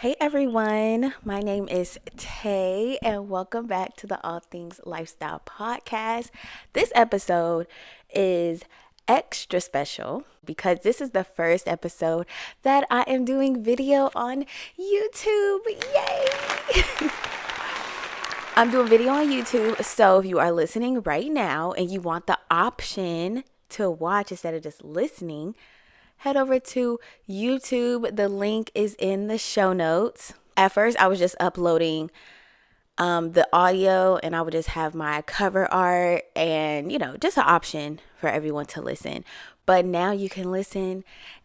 Hey everyone, my name is Tay, and welcome back to the All Things Lifestyle podcast. This episode is extra special because this is the first episode that I am doing video on YouTube. Yay! I'm doing video on YouTube, so if you are listening right now and you want the option to watch instead of just listening, head over to YouTube. The link is in the show notes. At first, I was just uploading the audio and I would just have my cover art and, just an option for everyone to listen. But now you can listen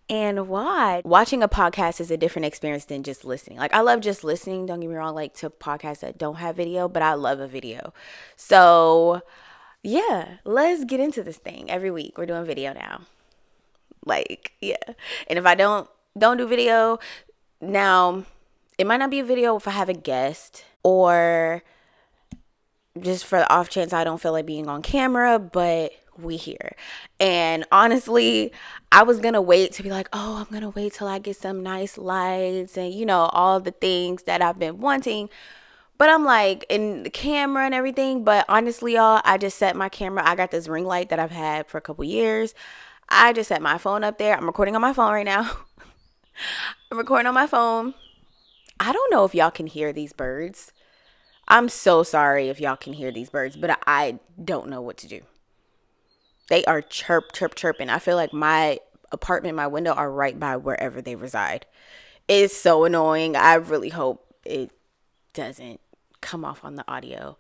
and watch. Watching a podcast is a different experience than just listening. Like, I love just listening. Don't get me wrong, like to podcasts that don't have video, but I love a video. So, yeah, let's get into this thing. Every week, we're doing video now. Like, yeah. And if I don't do video, now it might not be a video if I have a guest or just for the off chance I don't feel like being on camera, but we here. And honestly, I was gonna wait to be like, oh, I'm gonna wait till I get some nice lights and all the things that I've been wanting. But I'm like, in the camera and everything. But honestly, y'all, I just set my camera. I got this ring light that I've had for a couple years. I just set my phone up there. I'm recording on my phone right now. I'm recording on my phone. I don't know if y'all can hear these birds. I'm so sorry if y'all can hear these birds, but I don't know what to do. They are chirping. I feel like my apartment, my window are right by wherever they reside. It's so annoying. I really hope it doesn't come off on the audio.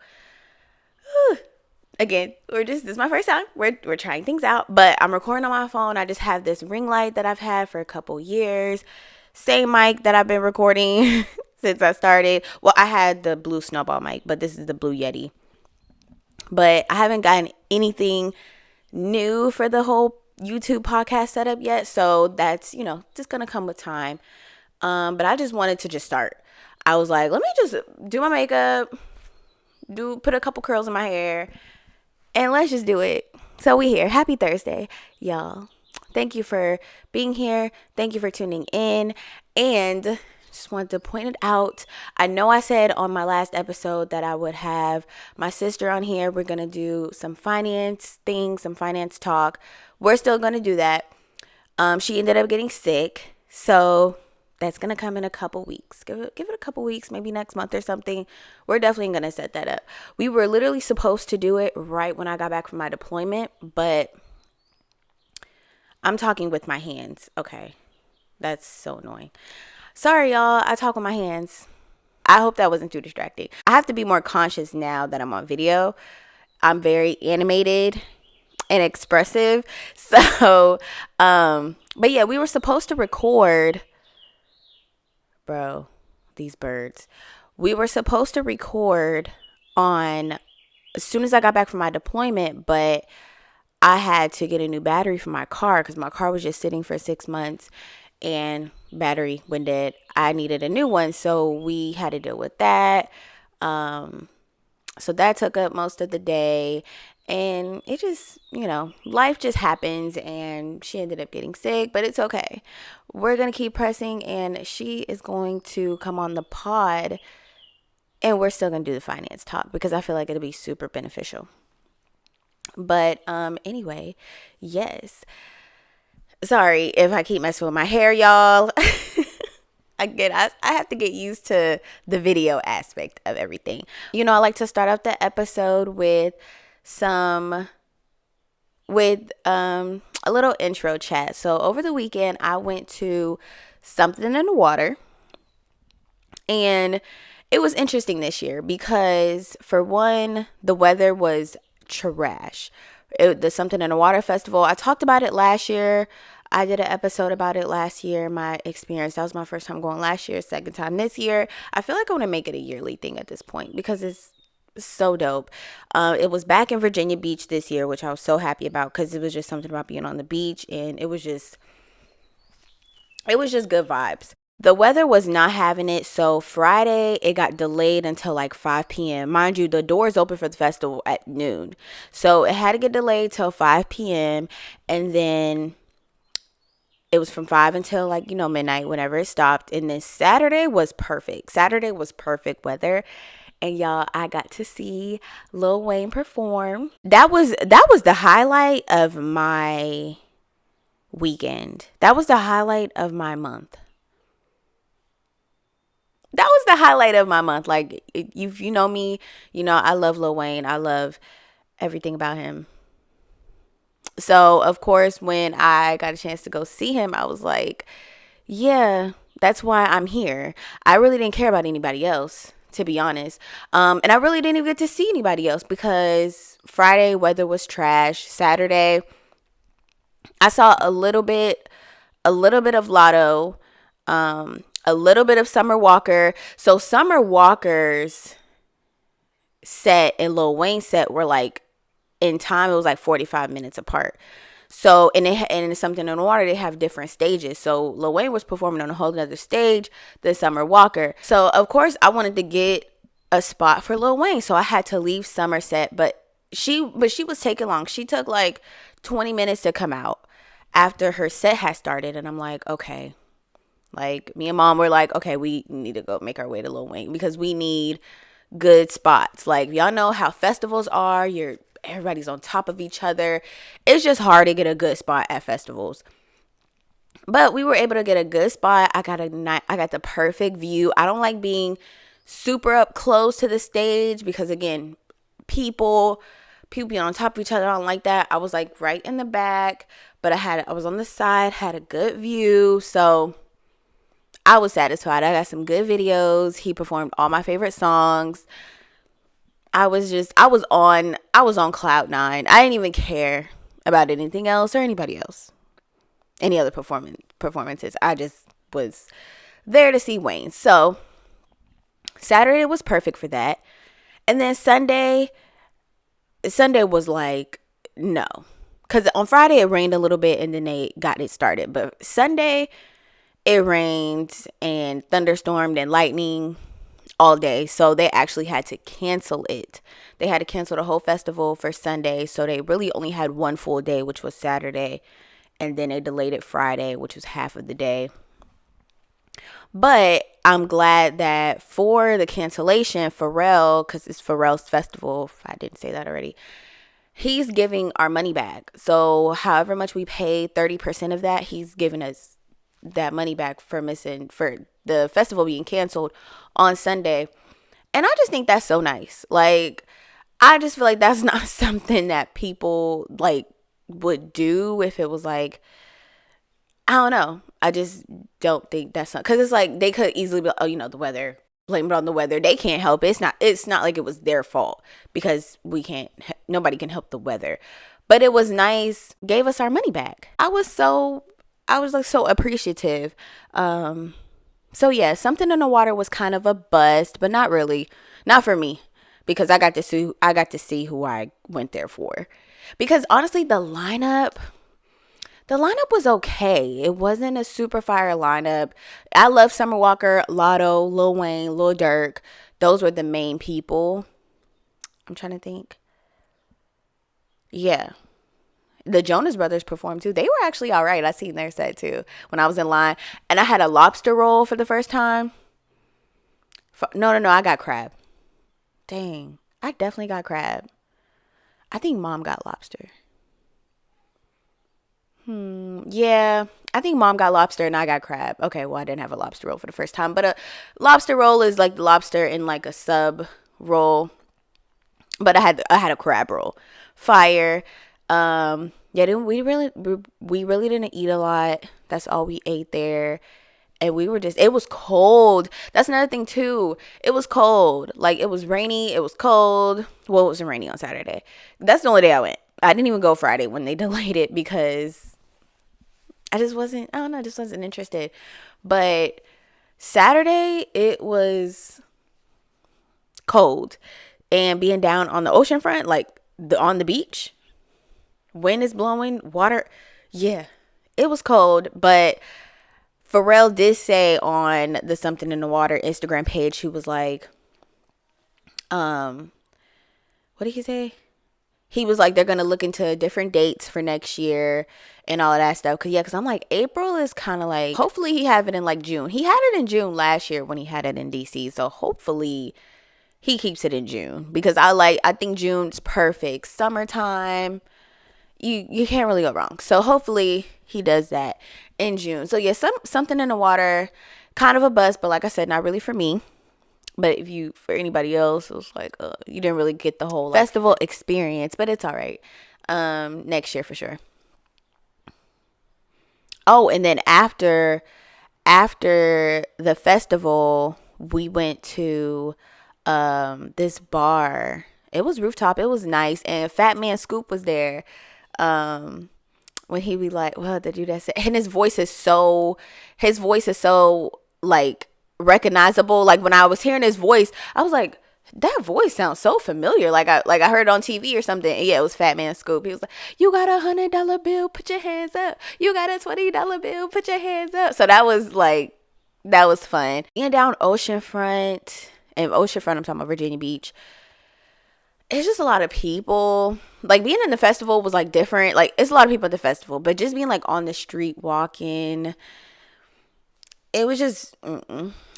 Again, this is my first time. We're trying things out, but I'm recording on my phone. I just have this ring light that I've had for a couple years. Same mic that I've been recording since I started. Well, I had the blue snowball mic, but this is the Blue Yeti. But I haven't gotten anything new for the whole YouTube podcast setup yet, so that's, just going to come with time. But I just wanted to just start. I was like, let me just do my makeup, put a couple curls in my hair, and let's just do it. So we here. Happy Thursday, y'all. Thank you for being here. Thank you for tuning in. And just wanted to point it out. I know I said on my last episode that I would have my sister on here. We're going to do some finance things, some finance talk. We're still going to do that. She ended up getting sick. So that's going to come in a couple weeks. Give it a couple weeks, maybe next month or something. We're definitely going to set that up. We were literally supposed to do it right when I got back from my deployment, but I'm talking with my hands. Okay. That's so annoying. Sorry, y'all. I talk with my hands. I hope that wasn't too distracting. I have to be more conscious now that I'm on video. I'm very animated and expressive. So, but yeah, we were supposed to record. Bro, these birds. We were supposed to record on as soon as I got back from my deployment, but I had to get a new battery for my car because my car was just sitting for 6 months and battery went dead. I needed a new one, so we had to deal with that. So that took up most of the day. And it just, life just happens and she ended up getting sick, but it's okay. We're going to keep pressing and she is going to come on the pod and we're still going to do the finance talk because I feel like it'll be super beneficial. But anyway, yes. Sorry if I keep messing with my hair, y'all. Again, I have to get used to the video aspect of everything. I like to start off the episode with a little intro chat. So over the weekend, I went to Something in the Water. And it was interesting this year because, for one, the weather was trash. The Something in the Water Festival, I talked about it last year. I did an episode about it last year, my experience. That was my first time going last year, second time this year. I feel like I want to make it a yearly thing at this point because it's so dope. It was back in Virginia Beach this year, which I was so happy about because it was just something about being on the beach and it was just good vibes. The weather was not having it, so Friday it got delayed until like 5 p.m. Mind you, the doors open for the festival at noon. So it had to get delayed till 5 p.m. and then It was from 5 until like, midnight, whenever it stopped. And then Saturday was perfect. Saturday was perfect weather. And y'all, I got to see Lil Wayne perform. That was the highlight of my weekend. That was the highlight of my month. That was the highlight of my month. Like, if you know me, I love Lil Wayne. I love everything about him. So, of course, when I got a chance to go see him, I was like, yeah, that's why I'm here. I really didn't care about anybody else, to be honest. And I really didn't even get to see anybody else because Friday weather was trash. Saturday, I saw a little bit of Lotto, a little bit of Summer Walker. So Summer Walker's set and Lil Wayne's set were like, in time, it was like 45 minutes apart. So, and it's Something in the Water, they have different stages. So Lil Wayne was performing on a whole other stage than Summer Walker. So of course I wanted to get a spot for Lil Wayne. So I had to leave Somerset, but she was taking long. She took like 20 minutes to come out after her set had started. And I'm like, okay. Like, me and mom were like, okay, we need to go make our way to Lil Wayne because we need good spots. Like, y'all know how festivals are. Everybody's on top of each other. It's just hard to get a good spot at festivals. But we were able to get a good spot. I got the perfect view. I don't like being super up close to the stage because, again, people being on top of each other. I don't like that. I was like right in the back, but I was on the side, had a good view. So I was satisfied. I got some good videos. He performed all my favorite songs. I was on cloud nine. I didn't even care about anything else or anybody else. Any other performances. I just was there to see Wayne. So Saturday was perfect for that. And then Sunday was like, no. Because on Friday it rained a little bit and then they got it started. But Sunday it rained and thunderstormed and lightning all day. So they actually had to cancel it. They had to cancel the whole festival for Sunday. So they really only had one full day, which was Saturday. And then they delayed it Friday, which was half of the day. But I'm glad that for the cancellation, Pharrell, because it's Pharrell's festival, if I didn't say that already, he's giving our money back. So however much we paid, 30% of that, he's giving us that money back for the festival being canceled on Sunday. And I just think that's so nice. Like, I just feel like that's not something that people like would do if it was like, I don't know. I just don't think that's not, because it's like they could easily be, oh, the weather, blame it on the weather. They can't help it. It's not like it was their fault because nobody can help the weather. But it was nice, gave us our money back. I was like so appreciative. So yeah, Something in the Water was kind of a bust, but not really. Not for me, because I got to see who I went there for. Because honestly, the lineup was okay. It wasn't a super fire lineup. I love Summer Walker, Lotto, Lil Wayne, Lil Durk. Those were the main people. I'm trying to think. Yeah. The Jonas Brothers performed too. They were actually all right. I seen their set too when I was in line. And I had a lobster roll for the first time. No, I got crab. Dang. I definitely got crab. I think mom got lobster. Yeah. I think mom got lobster and I got crab. Okay, well, I didn't have a lobster roll for the first time. But a lobster roll is like the lobster in like a sub roll. But I had a crab roll. Fire. Yeah, we really didn't eat a lot. That's all we ate there. And it was cold. That's another thing too. It was cold. Like, it was rainy. It was cold. Well, it wasn't rainy on Saturday. That's the only day I went. I didn't even go Friday when they delayed it because I just wasn't interested. But Saturday, it was cold. And being down on the ocean front, like on the beach, wind is blowing, water. Yeah, it was cold. But Pharrell did say on the Something in the Water Instagram page, he was like, what did he say? he was like, they're going to look into different dates for next year and all of that stuff. Cause I'm like, April is kind of like, hopefully he have it in like June. He had it in June last year when he had it in DC. So hopefully he keeps it in June, because I think June's perfect. Summertime, you can't really go wrong. So hopefully he does that in June. So yeah, something in the water, kind of a buzz, but like I said, not really for me. But for anybody else, it was like, you didn't really get the whole festival experience, but it's all right. Next year for sure. Oh, and then after the festival, we went to this bar. It was rooftop. It was nice, and Fat Man Scoop was there. When he be like, well, the dude that said, and his voice is so like recognizable. Like when I was hearing his voice, I was like, that voice sounds so familiar. Like I heard it on TV or something. And yeah, it was Fat Man Scoop. He was like, you got $100 bill, put your hands up. You got a $20 bill, put your hands up. So that was fun. And down Oceanfront, I'm talking about Virginia Beach. It's just a lot of people. Like being in the festival was like different. Like it's a lot of people at the festival, but just being like on the street walking, it was just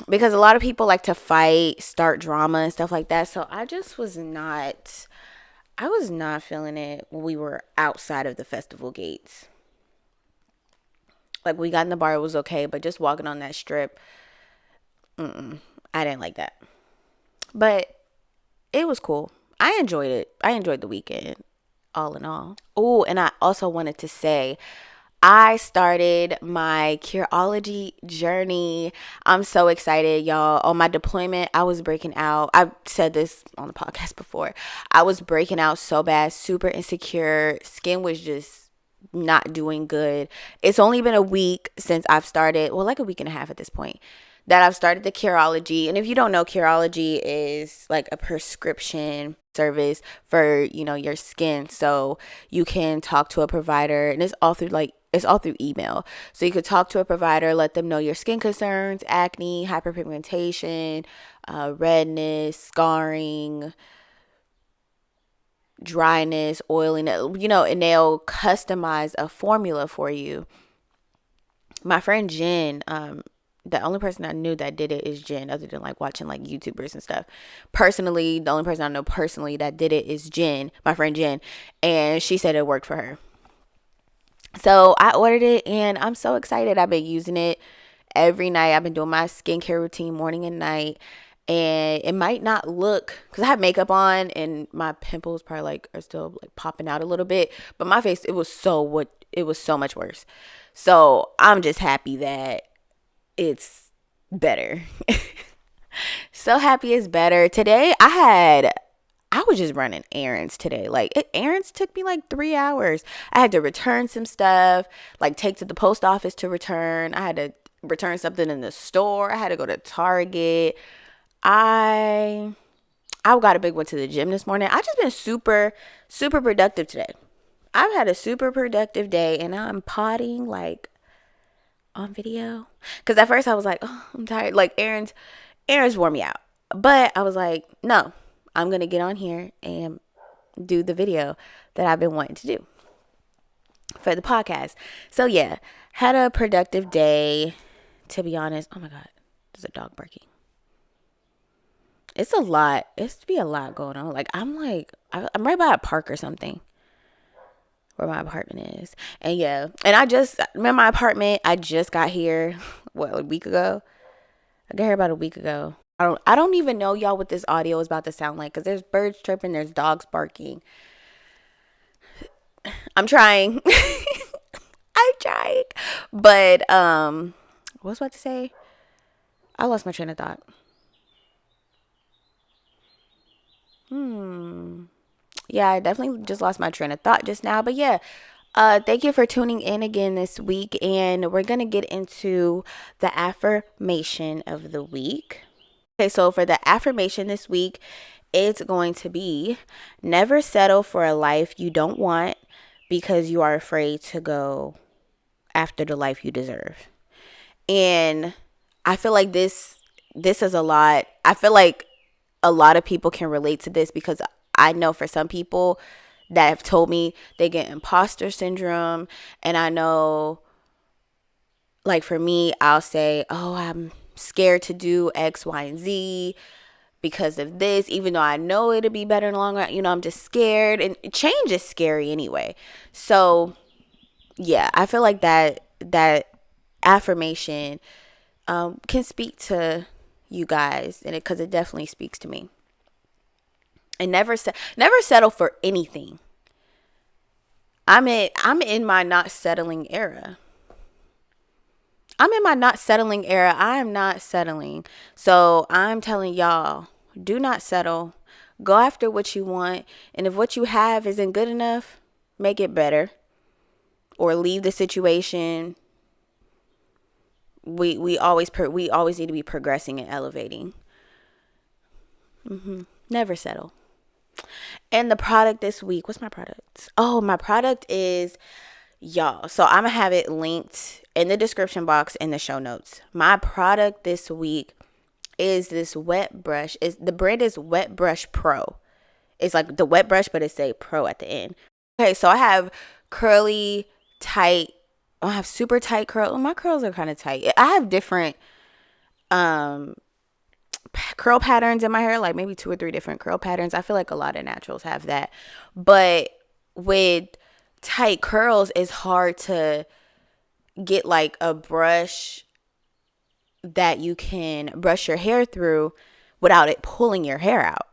because a lot of people like to fight, start drama and stuff like that. So I was not feeling it when we were outside of the festival gates. Like we got in the bar, it was okay, but just walking on that strip, I didn't like that. But it was cool. I enjoyed it. I enjoyed the weekend, all in all. Oh, and I also wanted to say, I started my Curology journey. I'm so excited, y'all. On my deployment, I was breaking out. I've said this on the podcast before. I was breaking out so bad, super insecure. Skin was just not doing good. It's only been a week since I've started, well, like a week and a half at this point, that I've started the Curology. And if you don't know, Curology is like a prescription service for, your skin. So you can talk to a provider, and it's all through email. So you could talk to a provider, let them know your skin concerns, acne, hyperpigmentation, redness, scarring, dryness, oiliness, and they'll customize a formula for you. My friend Jen, the only person I knew that did it is Jen, other than like watching like YouTubers and stuff. Personally, the only person I know personally that did it is Jen, my friend Jen, and she said it worked for her. So I ordered it and I'm so excited. I've been using it every night. I've been doing my skincare routine morning and night. And it might not look, because I have makeup on and my pimples probably like are still like popping out a little bit. But my face, it was so much worse. So I'm just happy that it's better. So happy it's better. Today I was just running errands today. Like errands took me like 3 hours. I had to return some stuff, like take to the post office to return. I had to return something in the store. I had to go to Target. I got a big one to the gym this morning. I just been super, super productive today. I've had a super productive day, and I'm potting like on video. Because at first I was like, oh, I'm tired. Like errands wore me out. But I was like, no, I'm going to get on here and do the video that I've been wanting to do for the podcast. So yeah, had a productive day, to be honest. Oh my God, there's a dog barking. It's a lot. It's to be a lot going on. Like I'm right by a park or something where my apartment is. And yeah, and I'm my apartment. I just got here, a week ago? I got here about a week ago. I don't even know, y'all, what this audio is about to sound like, because there's birds chirping, there's dogs barking. I'm trying. I'm trying. But what was I about to say? I lost my train of thought. Yeah, I definitely just lost my train of thought just now. But yeah, thank you for tuning in again this week. And we're going to get into the affirmation of the week. Okay, so for the affirmation this week, it's going to be, never settle for a life you don't want because you are afraid to go after the life you deserve. And I feel like this is a lot. I feel like a lot of people can relate to this, because I know for some people that have told me they get imposter syndrome. And I know, like for me, I'll say, oh, I'm scared to do X, Y, and Z because of this, even though I know it'll be better in the long run. I'm just scared, and change is scary anyway. So yeah, I feel like that affirmation can speak to you guys, and because it definitely speaks to me. And never settle for anything. I'm in my not settling era. I'm in my not settling era. I am not settling. So I'm telling y'all, do not settle. Go after what you want. And if what you have isn't good enough, make it better. Or leave the situation. We always need to be progressing and elevating. Never settle. And the product this week, what's my product? Oh, my product is, y'all. So I'm going to have it linked in the description box in the show notes. My product this week is this wet brush. The brand is Wet Brush Pro. It's like the wet brush, but it's a pro at the end. Okay, so I have curly, tight. I have super tight curls. Well, my curls are kind of tight. I have different curl patterns in my hair, like maybe 2 or 3 different curl patterns. I feel like a lot of naturals have that. But with tight curls, it's hard to get like a brush that you can brush your hair through without it pulling your hair out.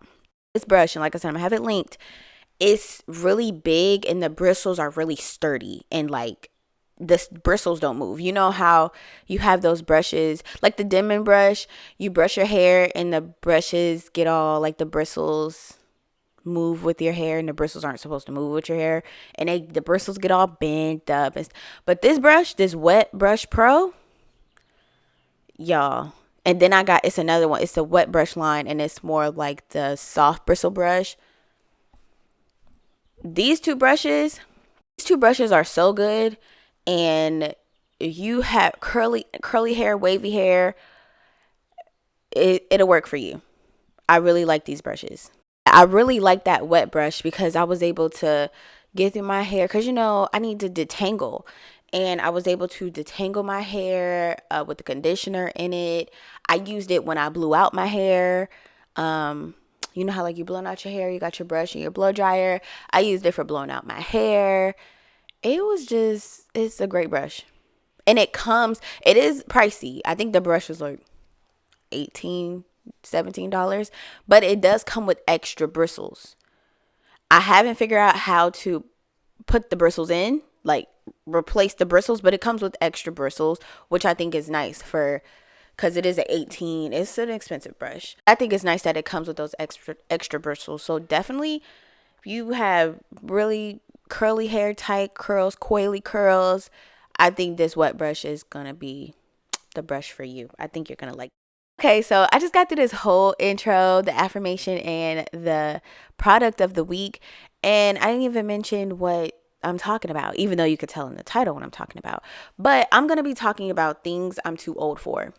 This brush, and like I said, I'm gonna have it linked. It's really big and the bristles are really sturdy, and like the bristles don't move. You know how you have those brushes, like the Denman brush, you brush your hair and the brushes get all like the bristles move with your hair, and the bristles aren't supposed to move with your hair, and the bristles get all bent up. But this brush, this Wet Brush Pro, y'all. And then it's another one. It's the Wet Brush line, and it's more like the soft bristle brush. These two brushes are so good. And if you have curly hair, wavy hair, it'll work for you. I really like these brushes. I really like that wet brush because I was able to get through my hair, because I need to detangle, and I was able to detangle my hair with the conditioner in it. I used it when I blew out my hair. You know how like you blowing out your hair, you got your brush and your blow dryer. I used it for blowing out my hair. It's a great brush. And it is pricey. I think the brush was like $18, $17, but it does come with extra bristles. I haven't figured out how to put the bristles in, like replace the bristles, but it comes with extra bristles, which I think is nice because it is an 18. It's an expensive brush. I think it's nice that it comes with those extra bristles. So definitely, if you have really curly hair, tight curls, coily curls, I think this wet brush is gonna be the brush for you. I think you're gonna like. Okay, so I just got through this whole intro, the affirmation, and the product of the week, and I didn't even mention what I'm talking about, even though you could tell in the title what I'm talking about. But I'm gonna be talking about things I'm too old for.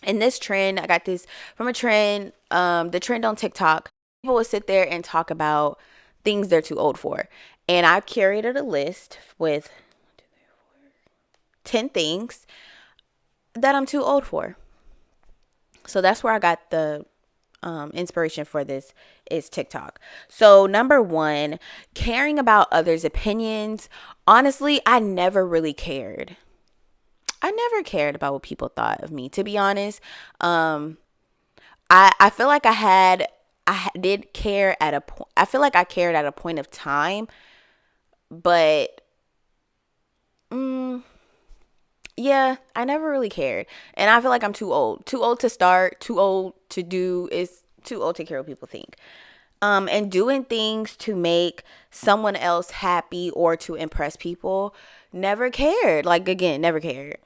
And this trend, I got this from a trend, the trend on TikTok. People will sit there and talk about things they're too old for. And I curated a list with 10 things that I'm too old for. So that's where I got the inspiration for this is TikTok. So number 1, caring about others' opinions. Honestly, I never really cared. I never cared about what people thought of me, to be honest. I feel like I did care at a point. I feel like I cared at a point of time, but yeah, I never really cared. And I feel like I'm too old to start, too old to do, is too old to care what people think. And doing things to make someone else happy or to impress people, never cared. Like, again, never cared.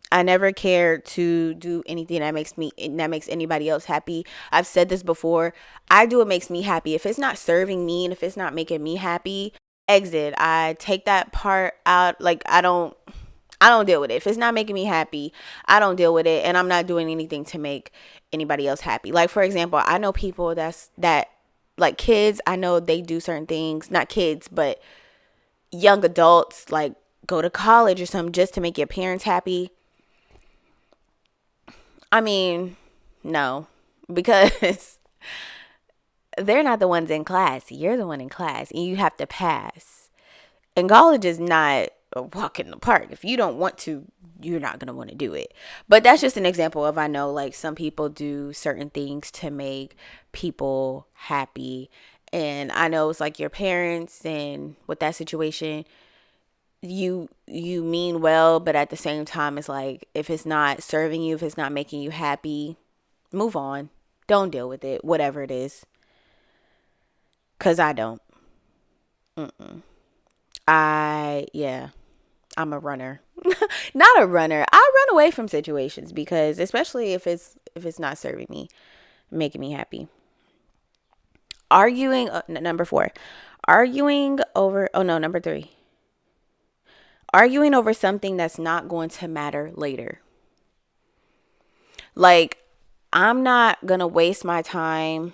I never cared to do anything that makes anybody else happy. I've said this before. I do what makes me happy. If it's not serving me and if it's not making me happy, exit. I take that part out. Like, I don't deal with it. If it's not making me happy, I don't deal with it, and I'm not doing anything to make anybody else happy. Like, for example, I know people that like kids, I know they do certain things, not kids, but young adults, like go to college or something just to make your parents happy. I mean, no, because they're not the ones in class. You're the one in class and you have to pass. And college is not a walk in the park. If you don't want to, you're not going to want to do it. But that's just an example of, I know like some people do certain things to make people happy. And I know it's like your parents, and with that situation, you mean well, but at the same time it's like, if it's not serving you, if it's not making you happy, move on. Don't deal with it, whatever it is. Cause I don't. Yeah, I'm a runner. Not a runner. I run away from situations, because especially if it's not serving me, making me happy. Arguing, number 4. Arguing over, oh no, number 3. Arguing over something that's not going to matter later. Like, I'm not going to waste my time.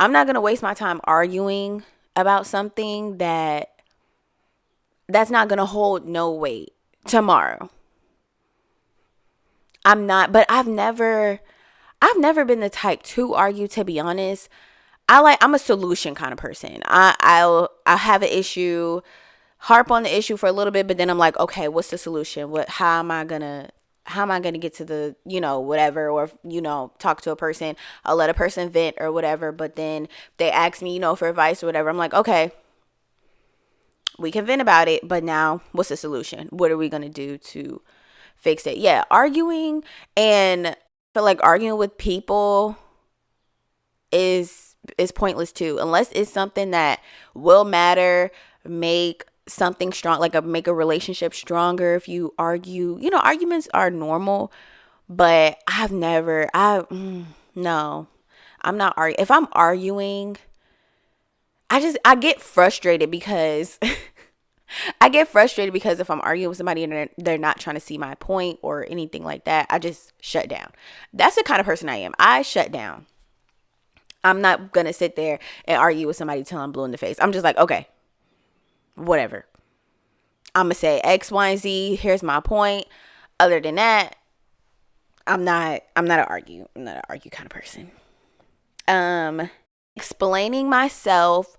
I'm not going to waste my time arguing about something that's not going to hold no weight tomorrow. But I've never been the type to argue, to be honest. I'm a solution kind of person. I have an issue, harp on the issue for a little bit, but then I'm like, okay, what's the solution? How am I gonna get to the, whatever, or, talk to a person. I'll let a person vent or whatever, but then they ask me, for advice or whatever. I'm like, okay, we can vent about it, but now what's the solution? What are we going to do to fix it? Yeah, arguing, and I feel like arguing with people is pointless too, unless it's something that will matter, make something strong, like make a relationship stronger. If you argue, arguments are normal, but no, I'm not arguing. If I'm arguing, I get frustrated because if I'm arguing with somebody and they're not trying to see my point or anything like that, I just shut down. That's the kind of person I am. I shut down. I'm not going to sit there and argue with somebody till I'm blue in the face. I'm just like, okay, whatever. I'm going to say X, Y, and Z. Here's my point. Other than that, I'm not an argue kind of person. Explaining myself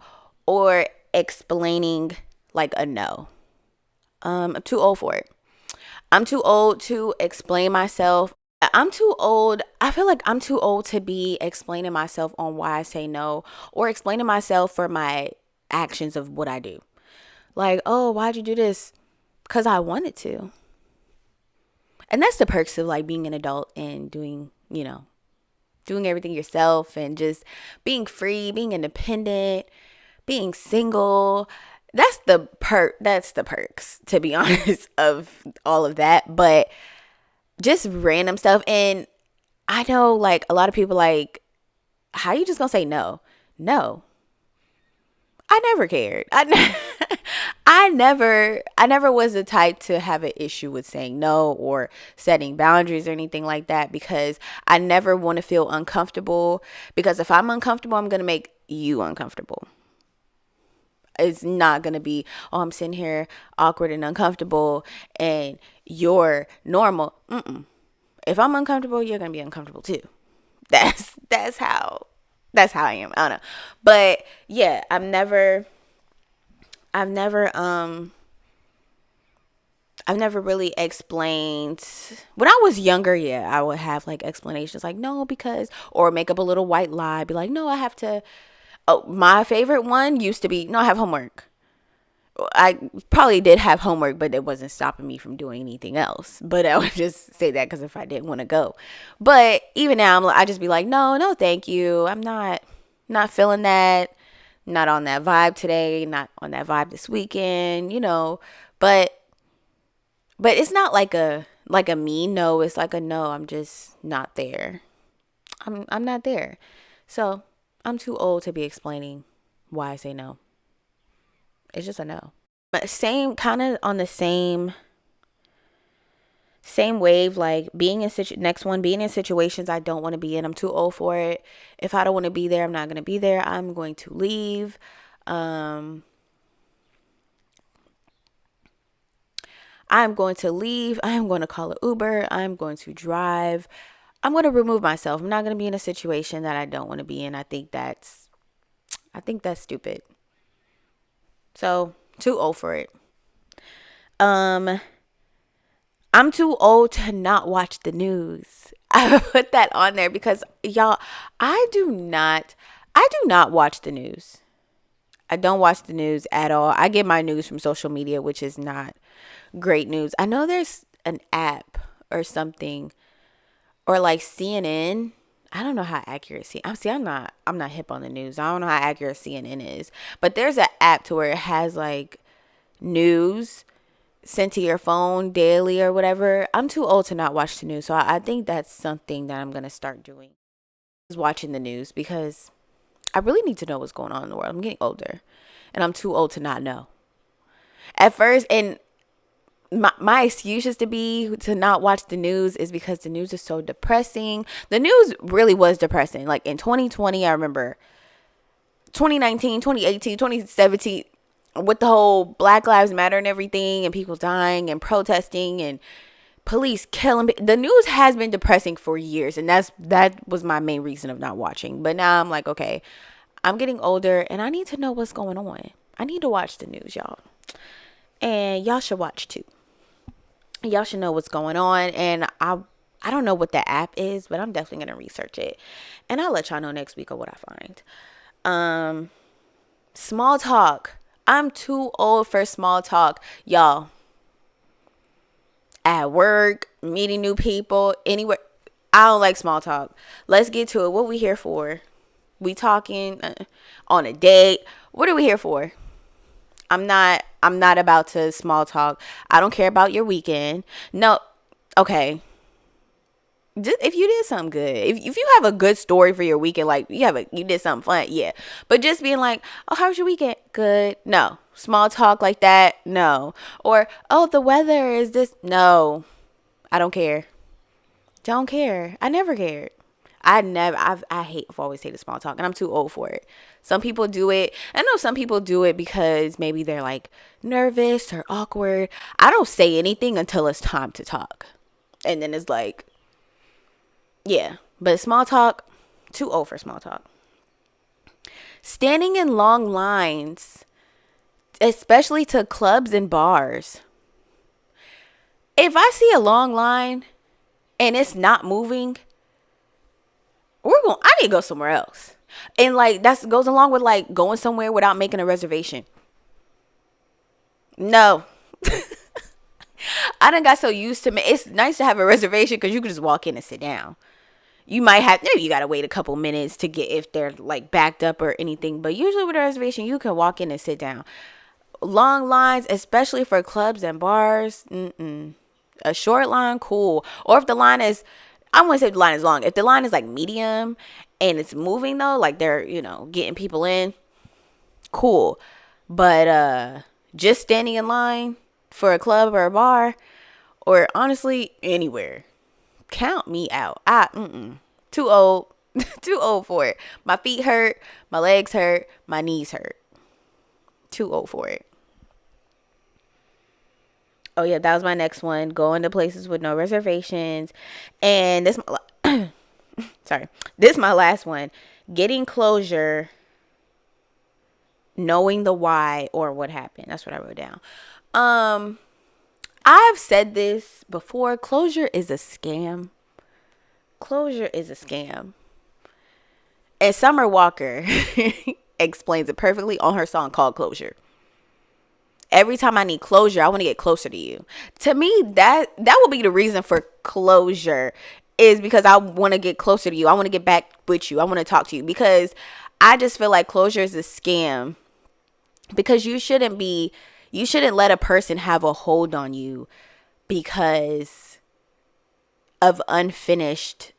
or explaining like a no. I'm too old for it. I'm too old to explain myself. I'm too old. I feel like I'm too old to be explaining myself on why I say no, or explaining myself for my actions of what I do. Like, oh, why'd you do this? Because I wanted to. And that's the perks of like being an adult and doing everything yourself, and just being free, being independent, being single. That's the perks, to be honest, of all of that. But just random stuff. And I know like a lot of people like, how you just gonna say no? No. I never cared. I never was the type to have an issue with saying no or setting boundaries or anything like that, because I never want to feel uncomfortable, because if I'm uncomfortable, I'm going to make you uncomfortable. It's not going to be, oh, I'm sitting here awkward and uncomfortable and you're normal. If I'm uncomfortable, you're going to be uncomfortable too. That's how I am. I don't know. But yeah, I've never really explained. When I was younger, yeah, I would have like explanations like no, because, or make up a little white lie, be like, no, I have to. Oh, my favorite one used to be, no, I have homework. I probably did have homework, but it wasn't stopping me from doing anything else. But I would just say that because if I didn't want to go. But even now, I just be like, no, thank you. I'm not feeling that. Not on that vibe today. Not on that vibe this weekend. But it's not like a mean no. It's like a no. I'm just not there. I'm not there. So I'm too old to be explaining why I say no. It's just a no. But kind of on the same Same wave, like being in next one, being in situations I don't want to be in. I'm too old for it. If I don't want to be there, I'm not going to be there. I'm going to leave. I'm going to leave. I'm going to call an Uber. I'm going to drive. I'm going to remove myself. I'm not going to be in a situation that I don't want to be in. I think that's stupid. So, too old for it. Um I'm too old to not watch the news. I put that on there because y'all, I do not watch the news. I don't watch the news at all. I get my news from social media, which is not great news. I know there's an app or something, or like CNN. I don't know how accurate I'm not hip on the news. I don't know how accurate CNN is. But there's an app to where it has like news sent to your phone daily or whatever. I'm too old to not watch the news. So I think that's something that I'm going to start doing, is watching the news, because I really need to know what's going on in the world. I'm getting older and I'm too old to not know. At first, and my excuse used to be to not watch the news is because the news is so depressing. The news really was depressing. Like in 2020, I remember 2019, 2018, 2017, with the whole Black Lives Matter and everything, and people dying and protesting and police killing. The news has been depressing for years, and that was my main reason of not watching. But now I'm like, okay, I'm getting older and I need to know what's going on. I need to watch the news, y'all. And y'all should watch too. Y'all should know what's going on. And I don't know what that app is, but I'm definitely gonna research it. And I'll let y'all know next week of what I find. Small talk. I'm too old for small talk. Y'all, at work, meeting new people, anywhere. I don't like small talk. Let's get to it. What we here for? We talking on a date. What are we here for? I'm not about to small talk. I don't care about your weekend. No. Okay. Just if you did something good, if you have a good story for your weekend, like you did something fun, yeah. But just being like, oh, how was your weekend? Good. No. Small talk like that, no. Or, oh, the weather is this. No. I don't care. Don't care. I never cared. I hate, I've always hated small talk, and I'm too old for it. Some people do it. I know some people do it because maybe they're like nervous or awkward. I don't say anything until it's time to talk. And then it's like, yeah. But small talk, too old for small talk. Standing in long lines, especially to clubs and bars. If I see a long line and it's not moving, I need to go somewhere else. And like that goes along with like going somewhere without making a reservation. No. I done got so used to it's nice to have a reservation because you can just walk in and sit down. You might have, maybe you got to wait a couple minutes to get, if they're like backed up or anything. But usually with a reservation, you can walk in and sit down. Long lines, especially for clubs and bars. A short line, cool. Or if the line is, I wouldn't say the line is long. If the line is like medium and it's moving though, like they're, getting people in, cool. But just standing in line for a club or a bar, or honestly anywhere, count me out. Too old. Too old for it. My feet hurt, my legs hurt, my knees hurt. Too old for it. Oh yeah, that was my next one. Going to places with no reservations. And sorry. This is my last one. Getting closure, knowing the why or what happened. That's what I wrote down. I've said this before. Closure is a scam. Closure is a scam. And Summer Walker explains it perfectly on her song called Closure. Every time I need closure, I want to get closer to you. To me, that will be the reason for closure, is because I want to get closer to you. I want to get back with you. I want to talk to you, because I just feel like closure is a scam, because you shouldn't let a person have a hold on you because of unfinished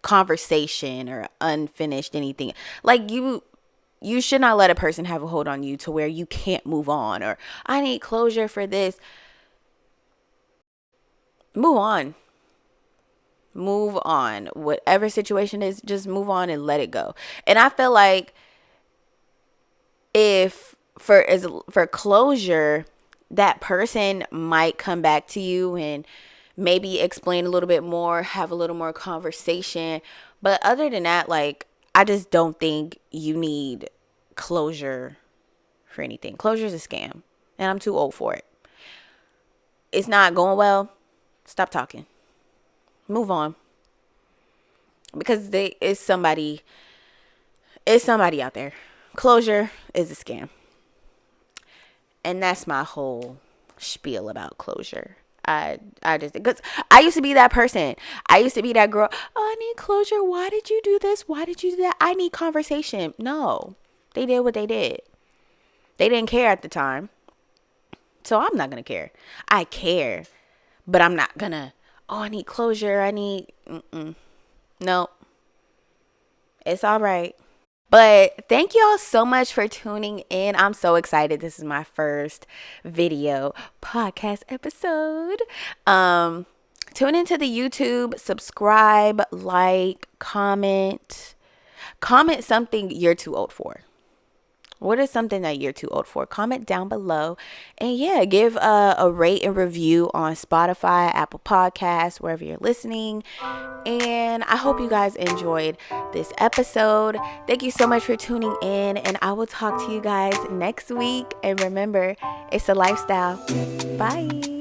conversation or unfinished anything. Like you should not let a person have a hold on you to where you can't move on, or I need closure for this. move on. Move on. Whatever situation is, just move on and let it go. And I feel like if for closure, that person might come back to you and maybe explain a little bit more, have a little more conversation. But other than that, like, I just don't think you need closure for anything. Closure is a scam, and I'm too old for it. It's not going well. Stop talking. Move on. Because it's somebody out there. Closure is a scam. And that's my whole spiel about closure. I just, because I used to be that person. I used to be that girl. Oh, I need closure. Why did you do this? Why did you do that? I need conversation. No, they did what they did. They didn't care at the time. So I'm not going to care. I care, but I'm not going to, oh, I need closure. No, it's all right. But thank y'all so much for tuning in. I'm so excited. This is my first video podcast episode. Tune into the YouTube, subscribe, like, comment something you're too old for. What is something that you're too old for? Comment down below. And yeah, give a rate and review on Spotify, Apple Podcasts, wherever you're listening. And I hope you guys enjoyed this episode. Thank you so much for tuning in. And I will talk to you guys next week. And remember, it's a lifestyle. Bye.